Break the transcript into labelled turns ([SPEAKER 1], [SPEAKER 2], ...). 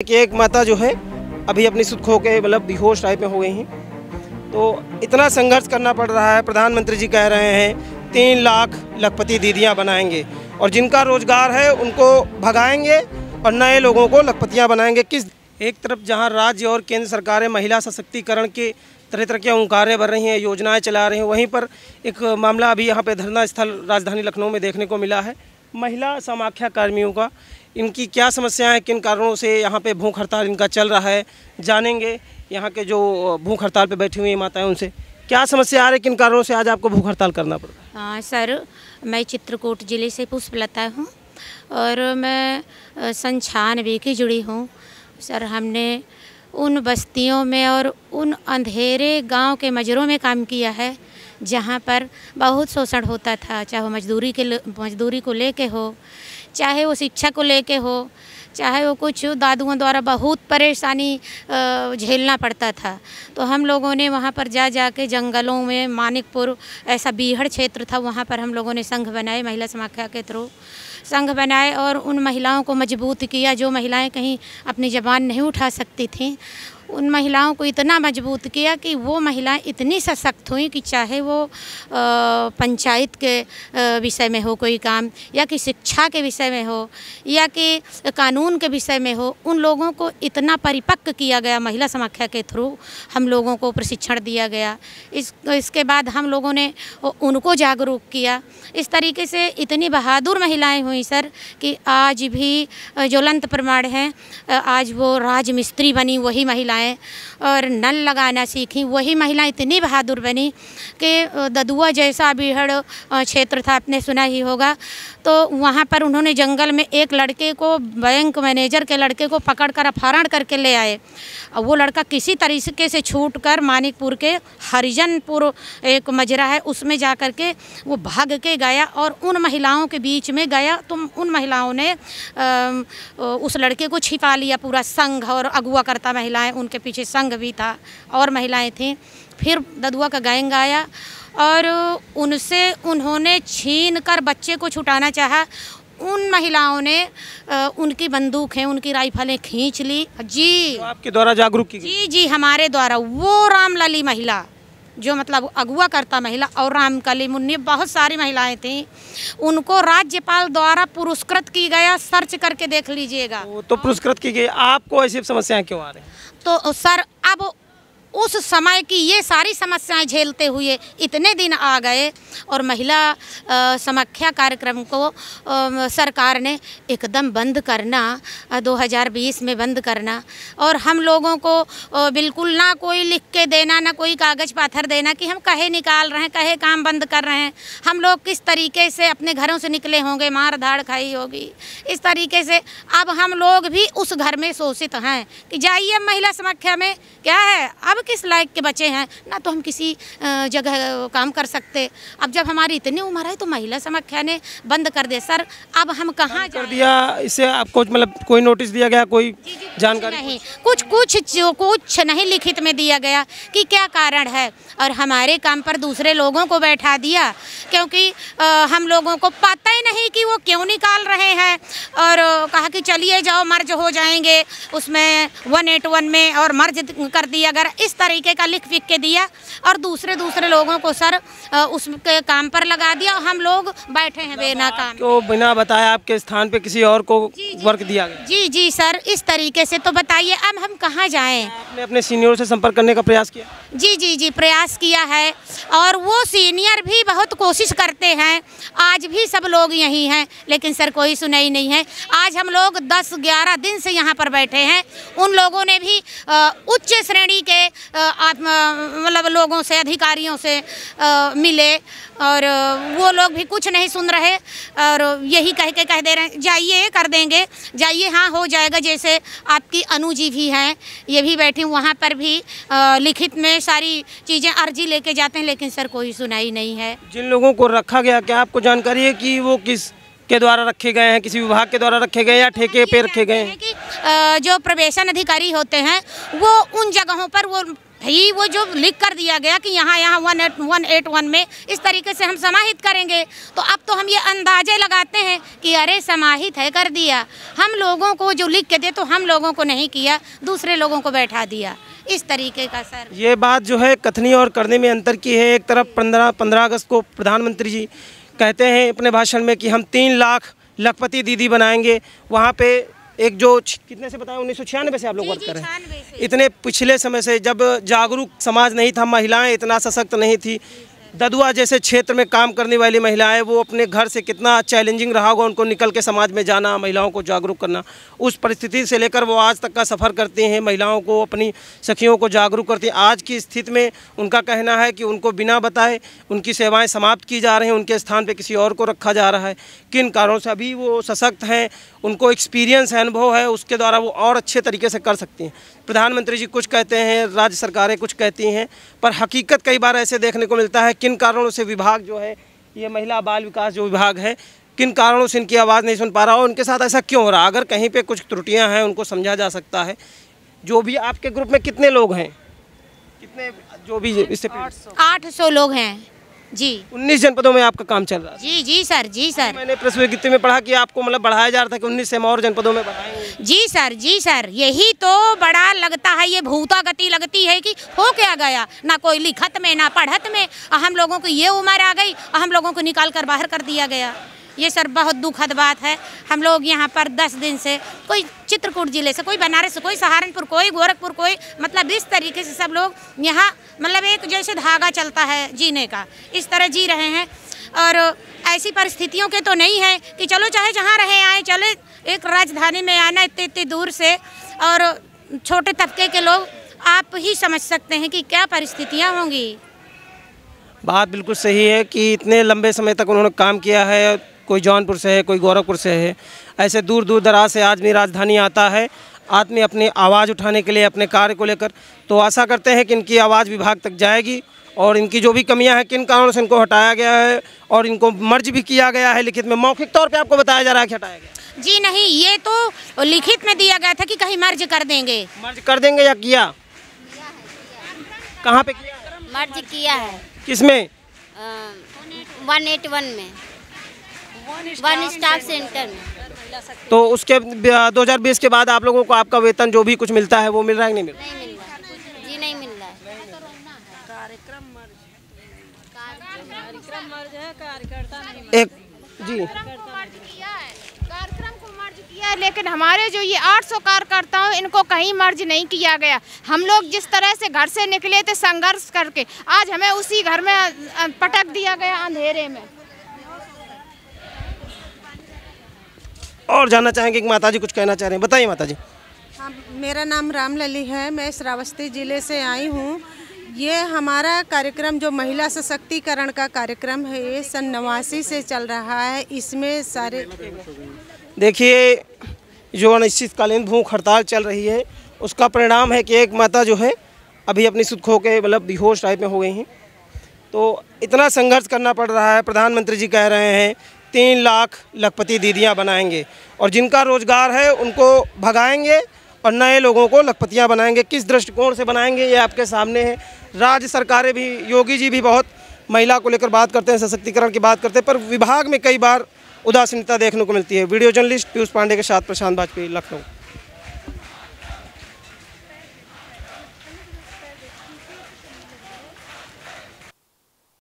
[SPEAKER 1] कि एक माता जो है अभी अपनी सुध खो के मतलब बेहोश टाइप में हो गई हैं। तो इतना संघर्ष करना पड़ रहा है। प्रधानमंत्री जी कह रहे हैं 3 लाख लखपति दीदियां बनाएंगे और जिनका रोजगार है उनको भगाएंगे और नए लोगों को लखपतियां बनाएंगे। किस एक तरफ जहां राज्य और केंद्र सरकारें महिला सशक्तिकरण के तरह तरह के ओंकारें भर रही हैं, योजनाएं चला रही हैं, वहीं पर एक मामला अभी यहाँ पे धरना स्थल राजधानी लखनऊ में देखने को मिला है महिला समाख्या कर्मियों का। इनकी क्या समस्याएं हैं, किन कारणों से यहाँ पे भूख हड़ताल इनका चल रहा है, जानेंगे यहाँ के जो भूख हड़ताल पे बैठी हुई माताएं उनसे क्या समस्या आ रही है, किन कारणों से आज आपको भूख हड़ताल करना पड़ रहा है।
[SPEAKER 2] हाँ सर, मैं चित्रकूट ज़िले से पुष्पलता हूँ और मैं सन 96 की जुड़ी हूँ। सर हमने उन बस्तियों में और उन अंधेरे गांव के मजरों में काम किया है जहां पर बहुत शोषण होता था, चाहे वो मजदूरी को लेके हो, चाहे वो शिक्षा को लेके हो, चाहे वो कुछ दादुओं द्वारा बहुत परेशानी झेलना पड़ता था। तो हम लोगों ने वहाँ पर जा के जंगलों में मानिकपुर ऐसा बीहड़ क्षेत्र था, वहाँ पर हम लोगों ने संघ बनाए, महिला समाख्या के थ्रू संघ बनाए और उन महिलाओं को मजबूत किया जो महिलाएं कहीं अपनी ज़बान नहीं उठा सकती थीं। उन महिलाओं को इतना मजबूत किया कि वो महिलाएं इतनी सशक्त हुई कि चाहे वो पंचायत के विषय में हो कोई काम, या कि शिक्षा के विषय में हो, या कि कानून के विषय में हो, उन लोगों को इतना परिपक्व किया गया महिला समाख्या के थ्रू। हम लोगों को प्रशिक्षण दिया गया, इसके बाद हम लोगों ने उनको जागरूक किया। इस तरीके से इतनी बहादुर महिलाएं हुई सर कि आज भी ज्वलंत प्रमाण हैं। आज वो राजमिस्त्री बनी वही महिलाएं और नल लगाना सीखी वही महिलाएं, इतनी बहादुर बनी कि ददुआ जैसा बीहड़ क्षेत्र था, आपने सुना ही होगा। तो वहाँ पर उन्होंने जंगल में एक लड़के को, बैंक मैनेजर के लड़के को पकड़कर अपहरण करके ले आए। वो लड़का किसी तरीके से छूटकर मानिकपुर के हरिजनपुर एक मजरा है उसमें जा कर के वो भाग के गया और उन महिलाओं के बीच में गया। तो उन महिलाओं ने उस लड़के को छिपा लिया, पूरा संघ और अगुआ करता महिलाएं, उनके पीछे संघ भी था और महिलाएं थीं। फिर ददुआ का गैंग आया और उनसे उन्होंने छीन कर बच्चे को छुटाना चाहा। उन महिलाओं ने उनकी बंदूकें, उनकी राइफलें खींच ली। जी
[SPEAKER 1] तो आपके द्वारा जागरूक की गई?
[SPEAKER 2] जी हमारे द्वारा। वो रामलली महिला जो मतलब अगुआ करता महिला और रामकली मुन्नी, बहुत सारी महिलाएं थीं, उनको राज्यपाल द्वारा पुरस्कृत की गया। सर्च करके देख लीजिएगा।
[SPEAKER 1] तो पुरस्कृत की गई। आपको ऐसी समस्याएं क्यों आ रही हैं?
[SPEAKER 2] तो सर अब उस समय की ये सारी समस्याएं झेलते हुए इतने दिन आ गए और महिला समाख्या कार्यक्रम को सरकार ने एकदम बंद करना, 2020 में बंद करना, और हम लोगों को बिल्कुल ना कोई लिख के देना, ना कोई कागज़ पाथर देना कि हम कहे निकाल रहे हैं, कहे काम बंद कर रहे हैं। हम लोग किस तरीके से अपने घरों से निकले होंगे, मार धाड़ खाई होगी, इस तरीके से अब हम लोग भी उस घर में शोषित हैं कि जाइए महिला समाख्या में क्या है, अब किस लायक के बचे हैं, ना तो हम किसी जगह काम कर सकते। अब जब हमारी इतनी उम्र है तो महिला समाख्या ने बंद कर दिया। सर अब हम कहाँ
[SPEAKER 1] कर दिया? इससे आपको मतलब कोई नोटिस दिया गया, कोई जानकारी?
[SPEAKER 2] नहीं, कुछ नहीं लिखित में दिया गया कि क्या कारण है, और हमारे काम पर दूसरे लोगों को बैठा दिया क्योंकि हम लोगों को पता ही नहीं कि वो क्यों निकाल रहे हैं। और कहा कि चलिए जाओ मर्ज हो जाएंगे उसमें 181 में, और मर्ज कर दिया। अगर इस तरीके का लिख के दिया और दूसरे लोगों को सर उसके काम पर लगा दिया और हम लोग बैठे हैं बिना काम।
[SPEAKER 1] तो बिना बताए आपके स्थान पे किसी और को वर्क दिया गया?
[SPEAKER 2] जी सर, इस तरीके से। तो बताइए अब हम कहाँ जाएं?
[SPEAKER 1] आपने अपने सीनियर से संपर्क करने का प्रयास किया?
[SPEAKER 2] जी प्रयास किया है और वो सीनियर भी बहुत कोशिश करते हैं। आज भी सब लोग यही हैं लेकिन सर कोई सुनाई नहीं है। आज हम लोग 10-11 दिन से यहाँ पर बैठे हैं। उन लोगों ने भी उच्च श्रेणी के मतलब लोगों से, अधिकारियों से मिले और वो लोग भी कुछ नहीं सुन रहे और यही कह दे रहे हैं जाइए कर देंगे, जाइए हाँ हो जाएगा। जैसे आपकी अनु जी भी हैं, ये भी बैठी, वहाँ पर भी लिखित में सारी चीज़ें अर्जी लेके जाते हैं लेकिन सर कोई सुनाई नहीं है।
[SPEAKER 1] जिन लोगों को रखा गया, क्या आपको जानकारी है कि वो किस के द्वारा रखे गए हैं? किसी विभाग के द्वारा रखे गए या ठेके पे रखे गए हैं?
[SPEAKER 2] कि जो प्रवेशन अधिकारी होते हैं वो उन जगहों पर वो भाई वो जो लिख कर दिया गया कि यहाँ 181 में इस तरीके से हम समाहित करेंगे, तो अब तो हम ये अंदाजे लगाते हैं कि अरे समाहित है कर दिया। हम लोगों को जो लिख के दे तो हम लोगों को नहीं किया, दूसरे लोगों को बैठा दिया, इस तरीके का। सर
[SPEAKER 1] ये बात जो है कथनी और करने में अंतर की है। एक तरफ 15 अगस्त को प्रधानमंत्री जी कहते हैं अपने भाषण में कि हम 3 लाख लखपति दीदी बनाएंगे। वहाँ पे एक जो कितने से बताएं 1996 से आप लोग वर्क कर रहे हैं, इतने पिछले समय से जब जागरूक समाज नहीं था, महिलाएं इतना सशक्त नहीं थी, ददुआ जैसे क्षेत्र में काम करने वाली महिलाएं, वो अपने घर से कितना चैलेंजिंग रहा होगा उनको निकल के समाज में जाना, महिलाओं को जागरूक करना। उस परिस्थिति से लेकर वो आज तक का सफ़र करती हैं, महिलाओं को, अपनी सखियों को जागरूक करती हैं। आज की स्थिति में उनका कहना है कि उनको बिना बताए उनकी सेवाएं समाप्त की जा रही हैं, उनके स्थान पे किसी और को रखा जा रहा है। किन कारणों से? अभी वो सशक्त हैं, उनको एक्सपीरियंस है, अनुभव है, उसके द्वारा वो और अच्छे तरीके से कर सकती हैं। प्रधानमंत्री जी कुछ कहते हैं, राज्य सरकारें कुछ कहती हैं, पर हकीकत कई बार ऐसे देखने को मिलता है। किन कारणों से विभाग जो है, ये महिला बाल विकास जो विभाग है, किन कारणों से इनकी आवाज़ नहीं सुन पा रहा, और उनके साथ ऐसा क्यों हो रहा? अगर कहीं पे कुछ त्रुटियां हैं उनको समझा जा सकता है। जो भी आपके ग्रुप में कितने लोग हैं, कितने जो भी इससे
[SPEAKER 2] 800 लोग हैं जी।
[SPEAKER 1] 19 जनपदों में आपका काम चल रहा है?
[SPEAKER 2] जी जी सर, जी सर।
[SPEAKER 1] मैंने प्रेस विज्ञप्ति में पढ़ा कि आपको मतलब बढ़ाया जा रहा था कि 19 से और जनपदों में बढ़ाएंगे।
[SPEAKER 2] जी सर, जी सर, यही तो बड़ा लगता है, ये भूता गति लगती है कि हो क्या गया, ना कोई लिखत में ना पढ़त में, हम लोगों को ये उम्र आ गई, हम लोगों को निकाल कर बाहर कर दिया गया। ये सर बहुत दुखद बात है। हम लोग यहाँ पर 10 दिन से, कोई चित्रकूट जिले से, कोई बनारस से, कोई सहारनपुर, कोई गोरखपुर, कोई मतलब इस तरीके से सब लोग यहाँ मतलब एक जैसे धागा चलता है जीने का, इस तरह जी रहे हैं। और ऐसी परिस्थितियों के तो नहीं है कि चलो चाहे जहाँ रहे आए, चले एक राजधानी में आना इतनी दूर से, और छोटे तबके के लोग, आप ही समझ सकते हैं कि क्या परिस्थितियाँ होंगी।
[SPEAKER 1] बात बिल्कुल सही है कि इतने लंबे समय तक उन्होंने काम किया है, कोई जौनपुर से है, कोई गोरखपुर से है, ऐसे दूर दूर दराज से आदमी राजधानी आता है, आदमी अपनी आवाज़ उठाने के लिए, अपने कार्य को लेकर। तो आशा करते हैं कि इनकी आवाज़ विभाग तक जाएगी, और इनकी जो भी कमियां हैं, किन कारणों से इनको हटाया गया है, और इनको मर्ज भी किया गया है लिखित में, मौखिक तौर पे आपको बताया जा रहा है कि हटाया गया?
[SPEAKER 2] जी नहीं, ये तो लिखित में दिया गया था कि कहीं मर्ज कर देंगे।
[SPEAKER 1] मर्ज कर देंगे या किया? कहाँ पे किया?
[SPEAKER 3] मर्ज किया है।
[SPEAKER 1] किसमें?
[SPEAKER 3] 181 में, 1 स्टाफ सेंटर में।
[SPEAKER 1] तो उसके 2020 के बाद आप लोगों को आपका वेतन जो भी कुछ मिलता है वो मिल रहा है कि नहीं मिल रहा?
[SPEAKER 3] नहीं मिल रहा जी, नहीं मिल रहा है।
[SPEAKER 1] एक जी
[SPEAKER 4] कार्यक्रम को मर्ज किया, लेकिन हमारे जो ये 800 कार्यकर्ताओं, इनको कहीं मर्ज नहीं किया गया। हम लोग जिस तरह से घर से निकले थे संघर्ष करके, आज हमें उसी घर में पटक दिया गया अंधेरे में।
[SPEAKER 1] और जानना चाहेंगे कि माताजी कुछ कहना चाह रहे हैं, बताइए माताजी।
[SPEAKER 5] हाँ, मेरा नाम रामलली है, मैं श्रावस्ती ज़िले से आई हूँ। ये हमारा कार्यक्रम जो महिला सशक्तिकरण का कार्यक्रम है, ये सन 89 से चल रहा है। इसमें सारे
[SPEAKER 1] देखिए, जो अनिश्चितकालीन भूख हड़ताल चल रही है, उसका परिणाम है कि एक माता जो है अभी अपनी सुध खो के मतलब बेहोश टाइप में हो गई हैं। तो इतना संघर्ष करना पड़ रहा है। प्रधानमंत्री जी कह रहे हैं 3 लाख लखपति दीदियां बनाएंगे, और जिनका रोजगार है उनको भगाएंगे और नए लोगों को लखपतियां बनाएंगे। किस दृष्टिकोण से बनाएंगे ये आपके सामने है। राज्य सरकारें भी, योगी जी भी बहुत महिला को लेकर बात करते हैं, सशक्तिकरण की बात करते हैं, पर विभाग में कई बार उदासीनता देखने को मिलती है। वीडियो जर्नलिस्ट पीयूष पांडे के साथ प्रशांत बाजपेयी, लखनऊ।